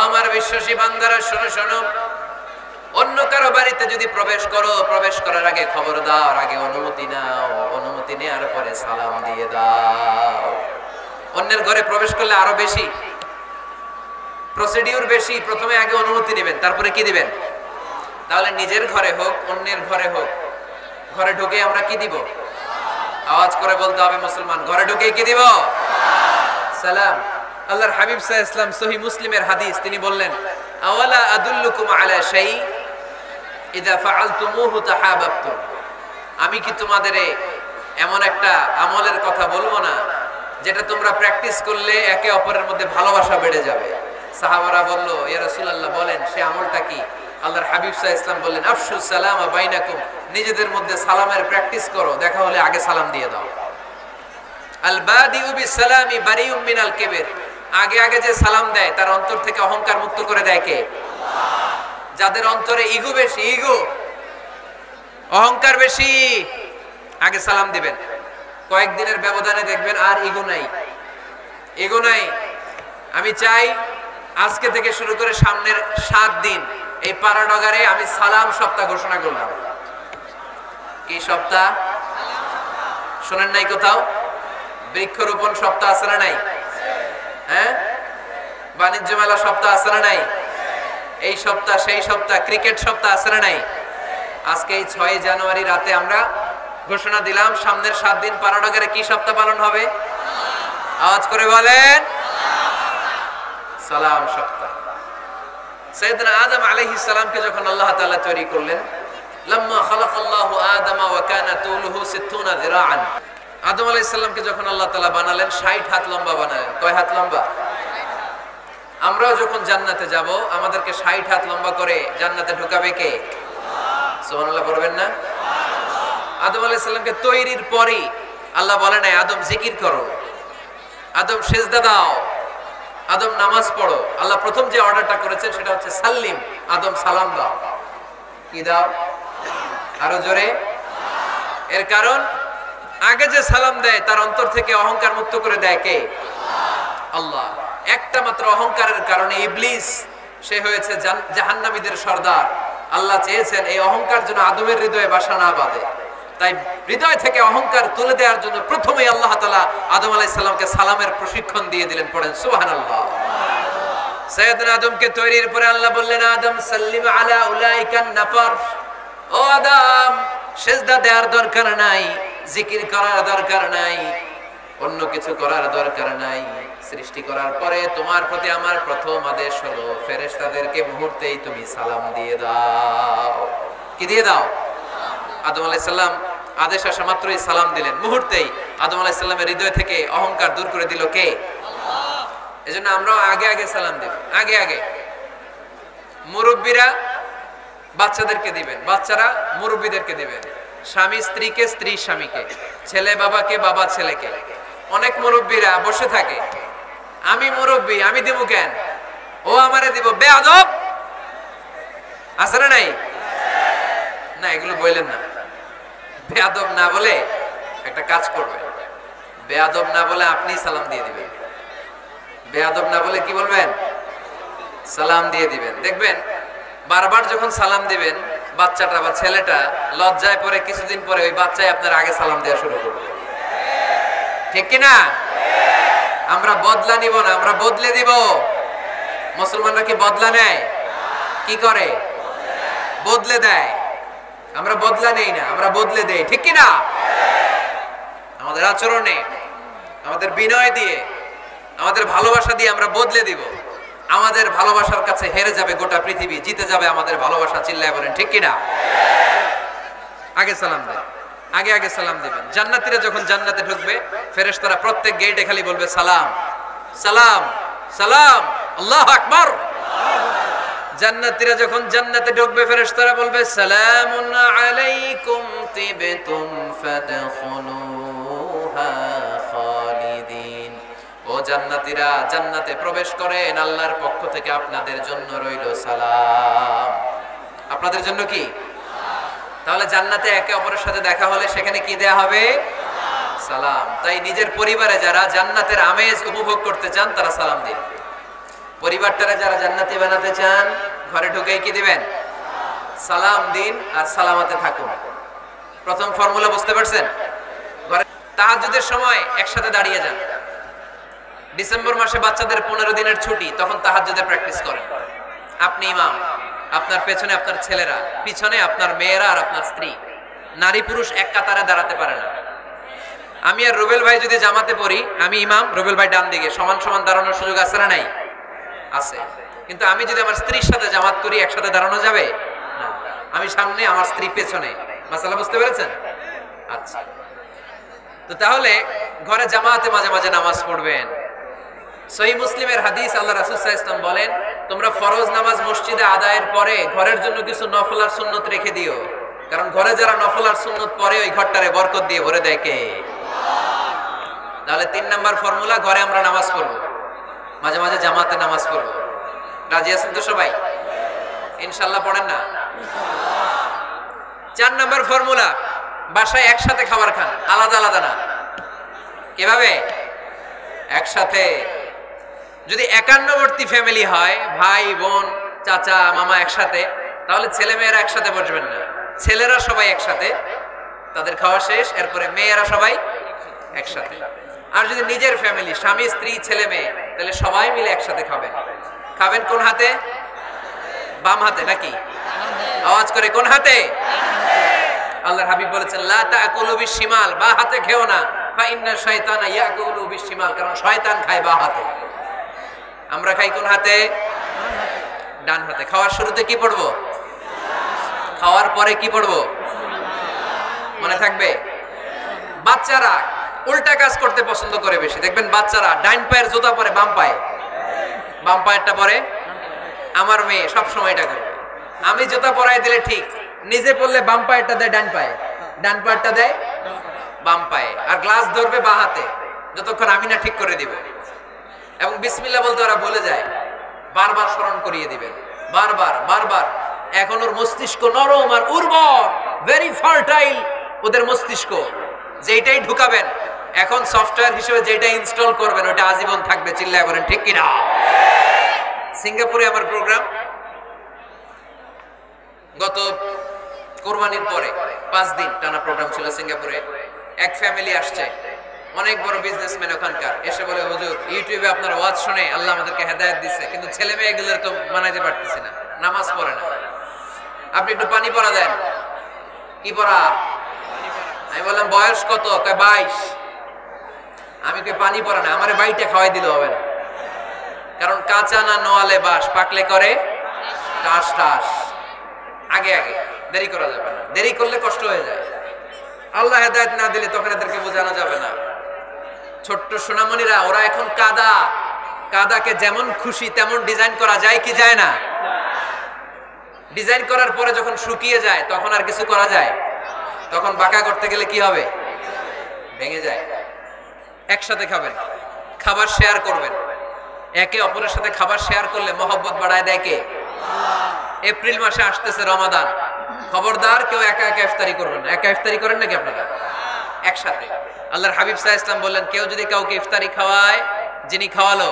আমার বিশ্বাসী বান্দারা শোনো শোনো, অন্য কারো বাড়িতে যদি প্রবেশ করো, প্রবেশ করার আগে খবরদার আগে অনুমতি নাও, অনুমতি নেওয়ার পরে সালাম দিয়ে দাও। অন্যের ঘরে প্রবেশ করলে আরো বেশি প্রসিডিউর বেশি, প্রথমে আগে অনুমতি নেবেন, তারপরে কি দিবেন। তাহলে নিজের ঘরে হোক অন্যের ঘরে হোক, ঘরে ঢুকে আমরা কি দিব? আওয়াজ করে বলতে হবে মুসলমান, ঘরে ঢুকে কি দিব? সালাম। আল্লাহর হাবিব সাল্লাল্লাহু আলাইহি ওয়াসাল্লাম সহিহ মুসলিমের হাদিস, তিনি বললেন, আওয়ালা আদুল্লুকুম আলা শাই ইযা ফাআলতুমুহু তাহাবাবতুম। আমি কি তোমাদের এমন একটা আমলের কথা বলবো না যেটা তোমরা প্র্যাকটিস করলে একে অপরের মধ্যে ভালোবাসা বেড়ে যাবে? সাহাবারা বলল, ইয়া রাসূলুল্লাহ বলেন সে আমলটা কি? আল্লাহর হাবিব সাল্লাল্লাহু আলাইহি ওয়াসাল্লাম বললেন, আফশুস সালামা বাইনাকুম, নিজেদের মধ্যে সালামের প্র্যাকটিস করো, দেখা হলে আগে সালাম দিয়ে দাও। আল বাদিউ বিসসালামি বারিউম মিনাল কিবর, আগে আগে যে সালাম দেয় তার অন্তর থেকে অহংকার মুক্ত করে দেয় কে? আল্লাহ। যাদের অন্তরে ইগো বেশি, ইগো অহংকার বেশি, আগে সালাম দিবেন। কয়েকদিনের ব্যবধানে দেখবেন আর ইগো নাই, ইগো নাই। আমি চাই আজকে থেকে শুরু করে সামনের 7 দিন এই পাড়াডগারে আমি সালাম সপ্তাহ ঘোষণা করলাম। কি সপ্তাহ? শোনেন নাই কোথাও? বৃক্ষরোপণ সপ্তাহ আছে না নাই? হ্যাঁ, বাণিজ্য মেলা সপ্তাহ আছে না নাই? এই সপ্তাহ সেই সপ্তাহ, ক্রিকেট সপ্তাহ আছে না নাই? আজকে এই 6 জানুয়ারি রাতে আমরা ঘোষণা দিলাম সামনের 7 দিন পাড়াডগারে কি সপ্তাহ পালন হবে? আওয়াজ করে বলেন, সালাম সপ্তাহ। সাইয়েদনা আদম আলাইহিস সালামকে যখন আল্লাহ তাআলা তৈরি করলেন, লাম্মা খালাকাল্লাহু আদামা ওয়া কানা তুলুহু 60 যিরাআন, আদম আলাইহিস সালামকে যখন আল্লাহ তাআলা বানালেন 60 হাত লম্বা বানালেন। কয় হাত লম্বা? আমরাও যখন জান্নাতে যাব আমাদেরকে 60 হাত লম্বা করে জান্নাতে ঢোকাবে কে? আল্লাহ। সুবহানাল্লাহ পড়বেন না? সুবহানাল্লাহ। আদম আলাইহিস সালামকে তৈরির পরেই আল্লাহ বলে নাই আদম জিকির করো, আদম সিজদা দাও, আদম নামাজ পড়ো। আল্লাহ প্রথম যে অর্ডারটা করেছেন সেটা হচ্ছে সাল্লিম, আদম সালাম দাও। কি দাও? আরো জোরে। এর কারণ আগে যে সালাম দেয় তার অন্তর থেকে অহংকার মুক্ত করে দেয় কে? আল্লাহ। একটা মাত্র অহংকারের কারণে ইবলিস সে হয়েছে জাহান্নামীদের সর্দার। আল্লাহ চেয়েছেন এই অহংকার যেন আদমের হৃদয়ে বাসা না বাঁধে, তাই হৃদয় থেকে অহংকার তুলে দেওয়ার জন্য প্রথমেই আল্লাহ তাআলা আদম আলাইহিস সালামকে সালামের প্রশিক্ষণ দিয়ে দিলেন। পড়েন সুবহানাল্লাহ। সাইয়েদনা আদমকে তৈরির পরে আল্লাহ বললেন, আদম সাল্লিম আলা উলাইকান নাফর, ও আদম সিজদা দেওয়ার দরকার নাই, জিকির করার দরকার নাই, অন্য কিছু করার দরকার নাই। সৃষ্টি করার পরে তোমার প্রতি আমার প্রথম আদেশ হলো ফেরেশতাদেরকে মুহূর্তেই তুমি সালাম দিয়ে দাও। কি দিয়ে দাও? আদম আলাইহিস সালাম আদেশ আসা মাত্রই সালাম দিলেন, মুহূর্তেই আদম আলাইহিস সালামের হৃদয় থেকে অহংকার দূর করে দিল কে? আল্লাহ। এজন্য আমরাও আগে আগে সালাম দেব, আগে আগে। মুরব্বীরা বাচ্চাদেরকে দিবেন, বাচ্চারা মুরব্বীদেরকে দিবেন, স্বামী স্ত্রীকে, স্ত্রী স্বামীকে, ছেলে বাবাকে, বাবা ছেলেকে। অনেক মুরব্বীরা বসে থাকে, আমি মুরব্বী আমি দিব কেন, ও আমারে দিব, বেয়াদব। আছে না নাই? না, এগুলো বললেন না। বেয়াদব না বলে একটা কাজ করবেন, বেয়াদব না বলে আপনি সালাম দিয়ে দিবেন। বেয়াদব না বলে কি বলবেন? সালাম দিয়ে দিবেন। দেখবেন বারবার যখন সালাম দিবেন বাচ্চাটা বা ছেলেটা লজ্জায় পরে কিছুদিন পরে ওই বাচ্চাই আপনার আগে সালাম দেওয়া শুরু করবে। ঠিক কিনা? আমরা বদলা নিব না, আমরা বদলে দিব। মুসলমানরা কি বদলা নেয়? কি করে? বদলে দেয়। আমরা বদলা নেই না, আমরা বদলে দেই। ঠিক কিনা? আমাদের আচরণে, আমাদের বিনয় দিয়ে, আমাদের ভালোবাসা দিয়ে আমরা বদলে দিব। আমাদের ভালোবাসার কাছে হেরে যাবে গোটা পৃথিবী, জিতে যাবে আমাদের ভালোবাসা। চিল্লায় বলেন ঠিক কিনা? আগে সালাম দেন, আগে আগে সালাম দিবেন। জান্নাতীরা যখন জান্নাতে ঢুকবে ফেরেশতারা প্রত্যেক গেটে খালি বলবে সালাম সালাম সালাম, আল্লাহু আকবার। জান্নাতীরা যখন জান্নাতে ঢুকবে ফেরেশতারা বলবে সালামুন আলাইকুম তিবতুম ফাদখুলুহা খালিদিন। ও জান্নাতীরা জান্নাতে প্রবেশ করেন, আল্লাহর পক্ষ থেকে আপনাদের জন্য রইল সালাম। আপনাদের জন্য কি? তাহলে জান্নাতে একে অপরের সাথে দেখা হলে সেখানে কি দেয়া হবে? সালাম। তাই নিজের পরিবারে যারা জান্নাতের আমেজ উপভোগ করতে চান তারা সালাম দিন। পরিবারটারে যারা জান্নাতি বানাতে চান ঘরে ঢুকেই কি দিবেন? সালাম দিন আর সালামতে থাকুন। প্রথম ফর্মুলা বুঝতে পারছেন? ঘরে তাহাজ্জুদের সময় একসাথে দাঁড়িয়ে যান। ডিসেম্বর মাসে বাচ্চাদের 15 দিনের ছুটি, তখন তাহাজ্জুদের প্র্যাকটিস করেন। আপনি ইমাম, আপনার পেছনে আপনার ছেলেরা, পিছনে আপনার মেয়েরা আর আপনার স্ত্রী। নারী পুরুষ এক কাতারে দাঁড়াতে পারে না। আমি আর রুবেল ভাই যদি জামাতে পড়ি, আমি ইমাম, রুবেল ভাই ডান দিকে, সমান সমান দাঁড়ানোর সুযোগ আছে না নাই? আছে। কিন্তু আমি যদি আমার স্ত্রীর সাথে জামাত করি, একসাথে দাঁড়ানো যাবে না। আমি সামনে, আমার স্ত্রী পেছনে। মাসালা বুঝতে পেরেছেন? আচ্ছা, তো তাহলে ঘরে জামাতে মাঝে মাঝে নামাজ পড়বেন। সহিহ মুসলিমের হাদিস, আল্লাহ রাসূল সাল্লাল্লাহু আলাইহি ওয়াসাল্লাম বলেন, তোমরা ফরজ নামাজ মসজিদে আদায়ের পরে ঘরের জন্য কিছু নফল আর সুন্নত রেখে দিও, কারণ ঘরে যারা নফল আর সুন্নত পড়ে ওই ঘরটারে বরকত দিয়ে ভরে দেয় কে? তাহলে 3 নাম্বার ফর্মুলা, ঘরে আমরা নামাজ পড়ব, মাঝে মাঝে জামাতে নামাজ পড়ব। রাজি আছেন তো সবাই? ইনশাআল্লাহ পড়েন না? 4 নাম্বার ফর্মুলা, বাসায় একসাথে খাবার খান, আলাদা আলাদা না। কিভাবে? একসাথে। যদি একান্নবর্তী ফ্যামিলি হয়, ভাই বোন চাচা মামা একসাথে, তাহলে ছেলে মেয়েরা একসাথে বসবেন না। ছেলেরা সবাই একসাথে, তাদের খাওয়া শেষ, এরপরে মেয়েরা সবাই একসাথে। আর যদি নিজের ফ্যামিলি, স্বামী স্ত্রী ছেলে মেয়ে, তাহলে সবাই মিলে একসাথে খাবেন। খাবেন কোন হাতে? বাম হাতে নাকি? আওয়াজ করে কোন হাতে? আল্লাহর হাবিব বলেছেন, লা তাকুলু বিশিমাল, বা হাতে খেও না, ফা ইন্না শাইতানা ইয়াকুলু বিশিমাল, কারণ শয়তান খায় বা হাতে। আমরা খাই কোন হাতে? ডান হাতে। খাওয়ার শুরুতে কি পড়বো? খাওয়ার পরে কি পড়বো? মনে থাকবে? বাচ্চারা উল্টা কাজ করতে পছন্দ করে বেশি। দেখবেন বাচ্চারা ডাইন পায়ের জুতা পরে বাম পায়ে, বাম পায়েরটা পরে। আমার মেয়ে সব সময় এটা করবে। আমি জুতা পরাই দিলে ঠিক, নিজে পড়লে বাম পায়েরটা দেয় ডান পায়ে, ডান পায়েরটা দেয় বাম পায়ে, আর গ্লাস ধরবে বাঁ হাতে, যতক্ষণ আমি না ঠিক করে দিব। এবং বিসমিল্লাহ বলতে ওরা ভুলে যায়, বারবার স্মরণ করিয়ে দিবেন, বারবার বারবার। এখন ওর মস্তিষ্ক নরম আর উর্বর, ভেরি ফার্টাইল ওদের মস্তিষ্ক। যেটাই ঢুকাবেন, এখন সফটওয়্যার হিসেবে যেটা ইনস্টল করবেন ওটা আজীবন থাকবে। চিল্লায় বলেন ঠিক কিনা? সিঙ্গাপুরে আমার প্রোগ্রাম, গত কোরবানির পরে 5 দিন টানা প্রোগ্রাম ছিল সিঙ্গাপুরে। এক ফ্যামিলি আসছে, অনেক বড় বিজনেসম্যান ওখানকার, এসে বলে, হুজুর ইউটিউবে আপনার ওয়াজ শুনে আল্লাহ আমাদেরকে হেদায়েত দিচ্ছে, কিন্তু ছেলে মেয়ে এগুলোর তো মানাইতে পারতেছি না, নামাজ পড়ে না, আপনি একটু পানি পড়া দেন। কি পড়া? আমি বললাম বয়স কত? কয় 22। আমি কে পানি পড়া না, আমারে বাইটা খাওয়াই দিলে হবে না, কারণ কাঁচা না নোয়ালে বাস, পাকলে করে টাস টাস। আগে আগে দেরি করা যাবে না, দেরি করলে কষ্ট হয়ে যায়। আল্লাহ হেদায়েত না দিলে তখন এদেরকে বোঝানো যাবে না। ছোট্ট সোনামণিরা, ওরা এখন কাদা, কাদাকে যেমন খুশি তেমন ডিজাইন করা যায় কি যায় না? ডিজাইন করার পরে যখন শুকিয়ে যায় তখন আর কিছু করা যায়? তখন বাঁকা করতে গেলে কি হবে? ভেঙে যায়। একসাথে খাবেন, খাবার শেয়ার করবেন। একে অপরের সাথে খাবার শেয়ার করলে মহব্বত বাড়ায় দেয় কে? এপ্রিল মাসে আসতেছে রমাদান, খবরদার কেউ একা একা ইফতারি করবেন না। একা ইফতারি করেন নাকি আপনারা? একসাথে। আল্লাহর হাবিব সাল্লাল্লাহু আলাইহি ওয়াসাল্লাম বললেন, কেউ যদি কাউকে ইফতারি খাওয়ায়, যিনি খাওয়ালো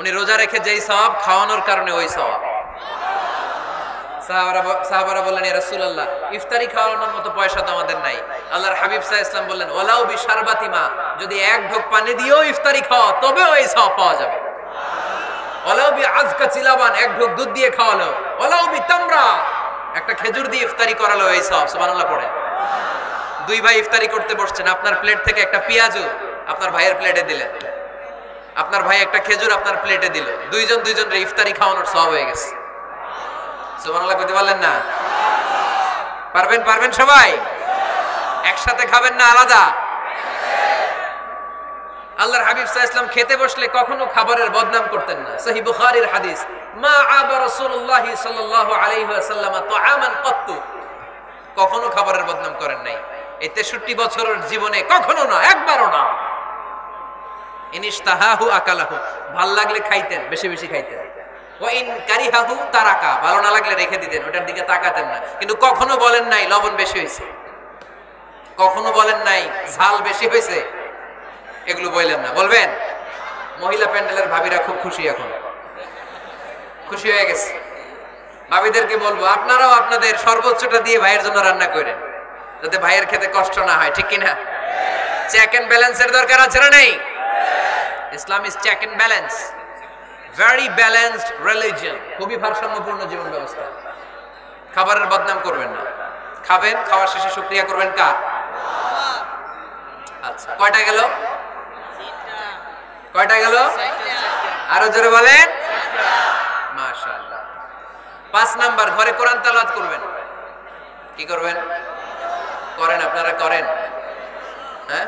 উনি রোজা রেখে যেই সওয়াব, খাওয়ানোর কারণে ওই সওয়াব। সাহাবারা বললেন, ইয়া রাসূলুল্লাহ, ইফতারি খাওয়ানোর মতো পয়সা তো আমাদের নাই। আল্লাহর হাবিব সাল্লাল্লাহু আলাইহি ওয়াসাল্লাম বললেন, ওয়ালাউ বিশারবাতিমা, যদি এক ঢোক পানি দিয়েও ইফতারি খাওয়া তবেও এই সওয়াব পাওয়া যাবে। ওয়ালাউ বিআযকা চিলাবান, এক ঢোক দুধ দিয়ে খাওয়ালো। ওয়ালাউ বিতামরা, একটা খেজুর দিয়ে ইফতারি করালো, এই সওয়াব। সুবহানাল্লাহ পড়ে। দুই ভাই ইফতারি করতে বসছেন, আপনার প্লেট থেকে একটা পেঁয়াজু আপনার ভাইয়ের প্লেটে দিলেন, আপনার ভাই একটা খেজুর আপনার প্লেটে দিল, দুইজন দুইজনের ইফতারি খাওয়ানোর সওয়াব হয়ে গেছে। সুবহানাল্লাহ কইতে পারলেন না? পারবেন? পারবেন সবাই? একসাথে খাবেন না আলাদা? আল্লাহর হাবিব সাল্লাল্লাহু আলাইহি ওয়াসাল্লাম খেতে বসলে কখনো খাবারের বদনাম করতেন না। সহিহ বুখারীর হাদিস, মা আবা রাসূলুল্লাহ সাল্লাল্লাহু আলাইহি ওয়াসাল্লাম তুআমান কাত্তু, কখনো খাবারের বদনাম করেন নাই। এই 63 বছরের জীবনে কখনো না, একবারও না। ইনিশতাহাহু আকালাহু, ভাল লাগলে খাইতেন, বেশি বেশি খাইতেন। ওয়া ইন কারিহাহু তারাকা, ভালো না লাগলে রেখে দিতেন, ওটার দিকে তাকাতেন না। কিন্তু কখনো বলেন নাই লবণ বেশি হয়েছে, কখনো বলেন নাই ঝাল বেশি হয়েছে, এগুলো বললেন না। বলবেন? মহিলা প্যান্ডেলের ভাবিরা খুব খুশি এখন, খুশি হয়ে গেছে। ভাবিদেরকে বলবো আপনারাও আপনাদের সর্বোচ্চটা দিয়ে ভাইয়ের জন্য রান্না করেন, যাতে ভাইয়ের খেতে কষ্ট না হয়, ঠিক কিনা? চেক এন্ড ব্যালেন্সের দরকার আছে না নাই? Islam is check and balance, very balanced religion, খুবই ভারসাম্যপূর্ণ জীবন ব্যবস্থা। খাবারের বদনাম করবেন না, খাবেন, খাওয়ার শেষে শুকরিয়া করবেন কার? আচ্ছা, কয়টা গেল? কয়টা গেল? আরো জোরে বলেন। মাশাআল্লাহ। 5 নাম্বার, ঘরে কোরআন তেলাওয়াত করবেন। কি করবেন? করেন, আপনারা করেন? হ্যাঁ,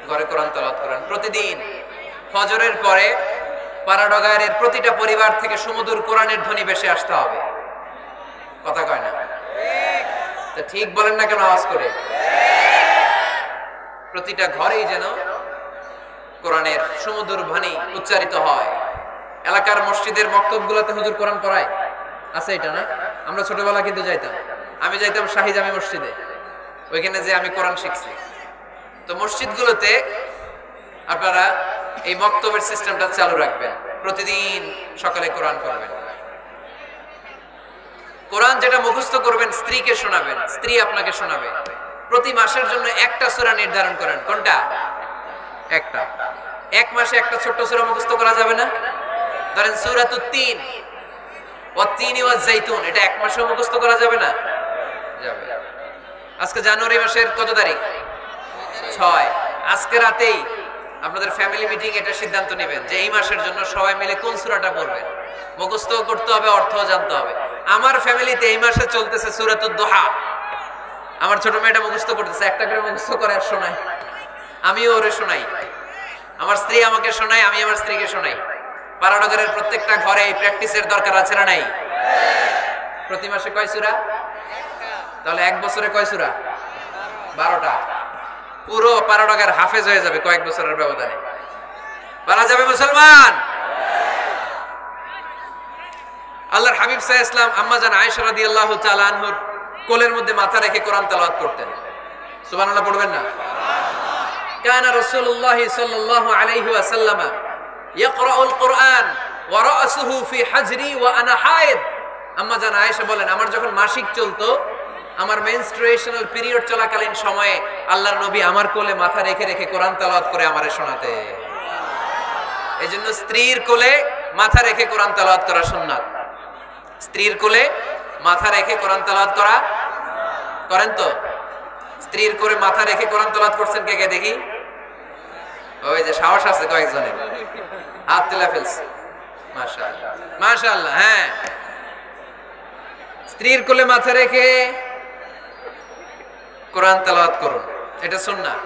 ঘরে কোরআন তেলাওয়াত করেন প্রতিদিন। ফজরের পরে পাড়াডগায়ের প্রতিটা পরিবার থেকে সুমধুর কোরআনের ধ্বনি ভেসে আসতে হবে। কথা কয় না? তা ঠিক বলেন না কেন আওয়াজ করে? প্রতিটা ঘরেই যেন কোরআনের সুমধুর বাণী উচ্চারিত হয়। এলাকার মসজিদের মক্তবগুলোতে হুজুর কোরআন পড়ায়, আছে এটা না? আমরা ছোটবেলা কিন্তু যাইতাম, আমি যাইতাম শাহী জামে মসজিদে, ওইখানে যে আমি কোরআন শিখছি। তো মসজিদগুলোতে আপনারা এই মক্তবের সিস্টেমটা চালু রাখবেন, প্রতিদিন সকালে কোরআন পড়বেন। কোরআন যেটা মুখস্থ করবেন স্ত্রীকে শোনাবেন, স্ত্রী আপনাকে শোনাবে। প্রতি মাসের জন্য একটা সূরা নির্ধারণ করেন। কোনটা? একটা। এক মাসে একটা ছোট্ট সূরা মুখস্থ করা যাবে না? ধরেন সূরাতুত তিন, ওয়াত-তিনি ওয়াজ-জাইতুন, এটা এক মাসে মুখস্থ করা যাবে না? যাবে। আজকে জানুয়ারি মাসের কত তারিখ? 6। আজকে রাতেই আপনাদের ফ্যামিলি মিটিং এটা সিদ্ধান্ত নেবেন যে এই মাসের জন্য সবাই মিলে কোন সূরাটা পড়বেন। মুখস্থ করতে হবে, অর্থও জানতে হবে। আমার ফ্যামিলিতে এই মাসে চলতেছে সূরাতুদ দুহা। আমার ছোট মেয়েটা মুখস্থ করতেছে, একটা করে মুখস্থ করে আর শোনায়, আমিও ওরে শোনাই। আমার স্ত্রী আমাকে শোনায়, আমি আমার স্ত্রীকে শোনাই। পাড়ানগরের প্রত্যেকটা ঘরে এই প্র্যাকটিসের দরকার আছে না নাই? প্রতি মাসে কয় সূরা? তাহলে এক বছরে কয় সূরা? 12টা। পুরো পাড়ানগর হাফেজ হয়ে যাবে কয়েক বছরের ব্যবধানে। পারা যাবে মুসলমান? আল্লাহর হাবিব সাল্লাল্লাহু আলাইহি ওয়াসাল্লাম আম্মা জান আয়েশা রাদিয়াল্লাহু তাআলা আনহুর কোলের মধ্যে মাথা রেখে কোরআন তেলাওয়াত করতেন। সুবহানাল্লাহ পড়বেন না? কানা রাসূলুল্লাহ সাল্লাল্লাহু আলাইহি ওয়াসাল্লাম ইয়াকরাউল কুরআন ওয়া রাসুহু ফি হাজরি ওয়া আনা হায়েদ। আম্মা জান আয়েশা বলেন, আমার যখন মাসিক চলতো, আমার মেনস্ট্রুয়েশনাল পিরিয়ড চলাকালীন সময়ে আল্লাহর নবী আমার কোলে মাথা রেখে রেখে কোরআন তেলাওয়াত করে আমারে শোনাতে। এজন্য স্ত্রীর কোলে মাথা রেখে কোরআন তেলাওয়াত করা সুন্নাত। স্ত্রীর কোলে মাথা রেখে কোরআন তেলাওয়াত করা করেন তো? স্ত্রীর কোলে মাথা রেখে কোরআন তেলাওয়াত করছেন কে কে দেখি? ওই যে সাহস আছে কয়েকজনের, হাত তুলে ফেলছে। মাশাআল্লাহ, মাশাআল্লাহ। হ্যাঁ, স্ত্রীর কোলে মাথা রেখে কোরআন তেলাওয়াত করুন, এটা সুন্নাত।